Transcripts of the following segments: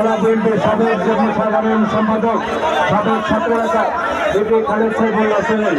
জেলা বিএনপির সাবেক যুগ্ম সাধারণ সম্পাদক সাবেক ছাত্র নেতা বিপি খালেদ সাইফুল্লাহ ছিলেন।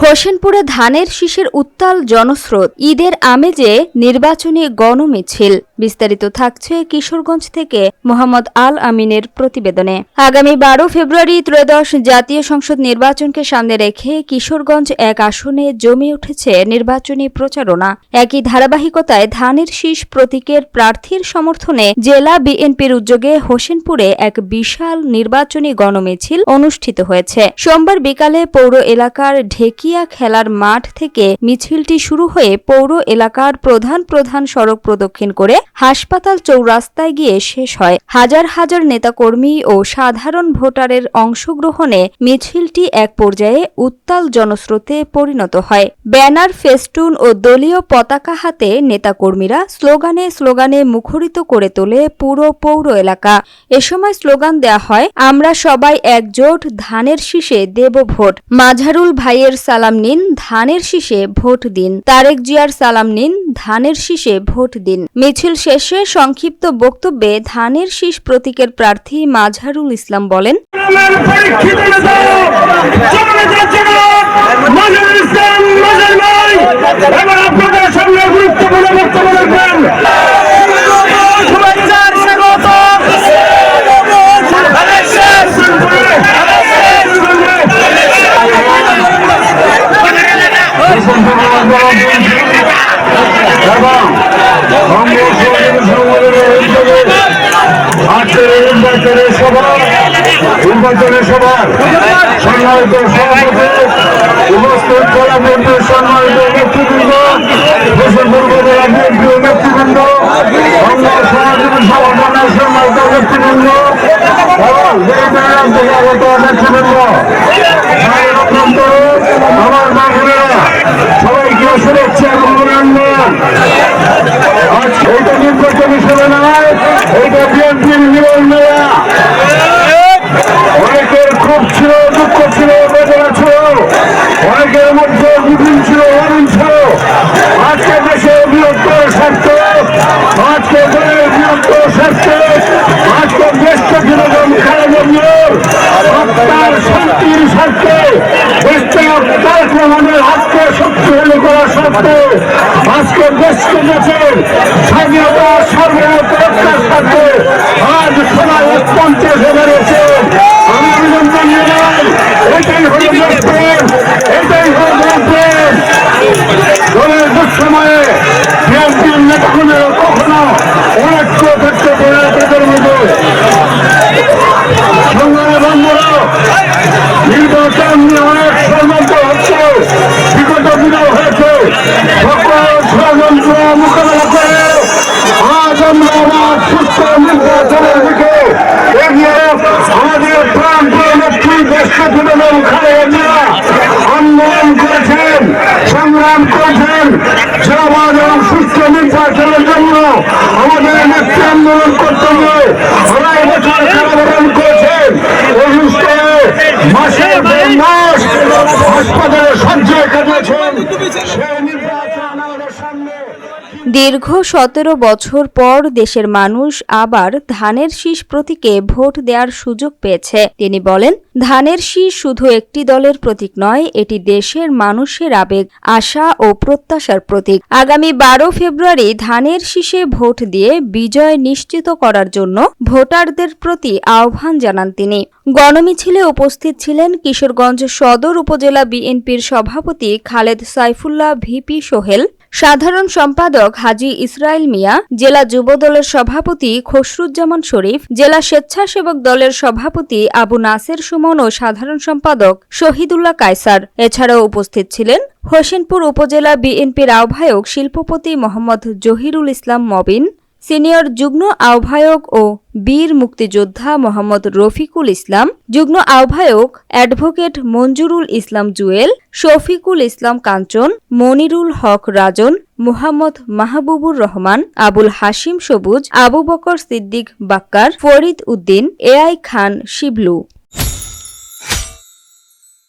হোসেনপুরে ধানের শীষের উত্তাল জনস্রোত, ঈদের আমেজে নির্বাচনী গণমিছিল। বিস্তারিত থাকছে কিশোরগঞ্জ থেকে মোহাম্মদ আল আমিনের প্রতিবেদনে। আগামী 12 ফেব্রুয়ারি ত্রয়োদশ জাতীয় সংসদ নির্বাচনকে সামনে রেখে কিশোরগঞ্জ এক আসনে জমে উঠেছে নির্বাচনী প্রচারণা। একই ধারাবাহিকতায় ধানের শীষ প্রতীকের প্রার্থীর সমর্থনে জেলা বিএনপির উদ্যোগে হোসেনপুরে এক বিশাল নির্বাচনী গণমিছিল অনুষ্ঠিত হয়েছে। সোমবার বিকালে পৌর এলাকার ঢেকিয়া খেলার মাঠ থেকে মিছিলটি শুরু হয়ে পৌর এলাকার প্রধান প্রধান সড়ক প্রদক্ষিণ করে হাসপাতাল চৌরাস্তায় গিয়ে শেষ হয়। হাজার হাজার নেতাকর্মী ও সাধারণ ভোটারের অংশগ্রহণে মিছিলটি এক পর্যায়ে উত্তাল জনস্রোতে পরিণত হয়। ব্যানার, ফেস্টুন ও দলীয় পতাকা হাতে নেতাকর্মীরা স্লোগানে স্লোগানে মুখরিত করে তোলে পুরো পৌর এলাকা। এ সময় স্লোগান দেয়া হয়, আমরা সবাই একজোট, ধানের শীষে দেব ভোট। মাঝারুল ভাইয়ের সালাম নিন, ধানের শীষে ভোট দিন। তারেক জিয়ার সালাম নিন, ধানের শীষে ভোট দিন। মিছিল শেষে সংক্ষিপ্ত বক্তব্যে ধানের শীষ প্রতীকের প্রার্থী মাঝারুল ইসলাম বলেন, নির্বাচনের সভার সম্মানিত সভাপতি, উপস্থিত জেলা বিএনপির সম্মানিত নেতৃবৃন্দ, হোসেনপুর উপজেলা বিএনপির নেতৃবৃন্দ, সমাজীবী সংগঠনের সম্মানিত নেতৃবৃন্দ এবং আন্তর্জাতিক নেতৃবৃন্দ, আমার বাঙালিরা সবাইকে শুভেচ্ছা এবং অভিনন্দন। আজ এইটা নির্বাচনী সভা নয়, এইটা বিএনপির মিলন মেলা। অনেকের ক্ষোভ ছিল, দুঃখ ছিল, বেদনা ছিল, অনেকের মধ্যে বিভিন্ন ছিল, অরুণ ছিল। আজকে দেশের বৃহত্তর স্বার্থ, আজকে দলের বৃহত্তর স্বার্থে, আজকে দেশকে বিনোদন খেলাধুলার হত্যার শান্তির স্বার্থে, দেশের হাতকে শক্তিশালী করার স্বার্থে, আজকে দেশকে দেশের স্বাধীনতা সার্বভৌমত্ব রক্ষার স্বার্থে আজ সবাই এক মঞ্চে এসে বেড়েছে। আমি অভিনন্দন জানাই। এটাই হল দেশপ্রেম, এটাই হল দেশপ্রেম। দলের দুঃসময়ে বিএনপির নেতাগুলো কখনো অনেক ক্ষেত্রে পরিণতের মতো সংগ্রামে বন্ধুরা, নির্বাচন নিয়ে অনেক ষড়যন্ত্র হচ্ছে, বিগত দিনেও হয়েছে। সকল ষড়যন্ত্র মোকাবেলা করে আজ আমরা আবার সুস্থ নির্বাচনের দিকে এগিয়ে আমাদের প্রাণ নেত্রী দেশকে বিনোদন খালেদা আন্দোলন করেছেন, সংগ্রাম করেছেন। সমাজ এবং সুস্থ নির্বাচনের জন্য আমাদের নেত্রী আন্দোলন করতে গিয়ে আড়াই বছর কারাবরণ করেছেন। অসুস্থ মাসের পর মাস হাসপাতালে সঞ্চয় কাটিয়েছেন। সেই নির্বাচন আমাদের সামনে। দীর্ঘ 17 বছর পর দেশের মানুষ আবার ধানের শীষ প্রতীকে ভোট দেওয়ার সুযোগ পেয়েছে। তিনি বলেন, ধানের শীষ শুধু একটি দলের প্রতীক নয়, এটি দেশের মানুষের আবেগ, আশা ও প্রত্যাশার প্রতীক। আগামী 12 ফেব্রুয়ারি ধানের শীষে ভোট দিয়ে বিজয় নিশ্চিত করার জন্য ভোটারদের প্রতি আহ্বান জানান তিনি। গণমিছিলে উপস্থিত ছিলেন কিশোরগঞ্জ সদর উপজেলা বিএনপির সভাপতি খালেদ সাইফুল্লাহ, ভিপি সোহেল, সাধারণ সম্পাদক হাজী ইসরাইল মিয়া, জেলা যুবদলের সভাপতি খসরুজ্জামান শরীফ, জেলা স্বেচ্ছাসেবক দলের সভাপতি আবু নাসের সুমন ও সাধারণ সম্পাদক শহীদুল্লাহ কায়সার। এছাড়াও উপস্থিত ছিলেন হোসেনপুর উপজেলা বিএনপির আহ্বায়ক শিল্পপতি মোহাম্মদ জহিরুল ইসলাম মবিন, সিনিয়র যুগ্ম আহ্বায়ক ও বীর মুক্তিযোদ্ধা মোহাম্মদ রফিকুল ইসলাম, যুগ্ম আহ্বায়ক অ্যাডভোকেট মঞ্জুরুল ইসলাম জুয়েল, শফিকুল ইসলাম কাঞ্চন, মনিরুল হক রাজন, মুহাম্মদ মাহবুবুর রহমান, আবুল হাশিম সবুজ, আবু বকর সিদ্দিক বাক্কার, ফরিদ উদ্দিন, এআই খান শিবলু।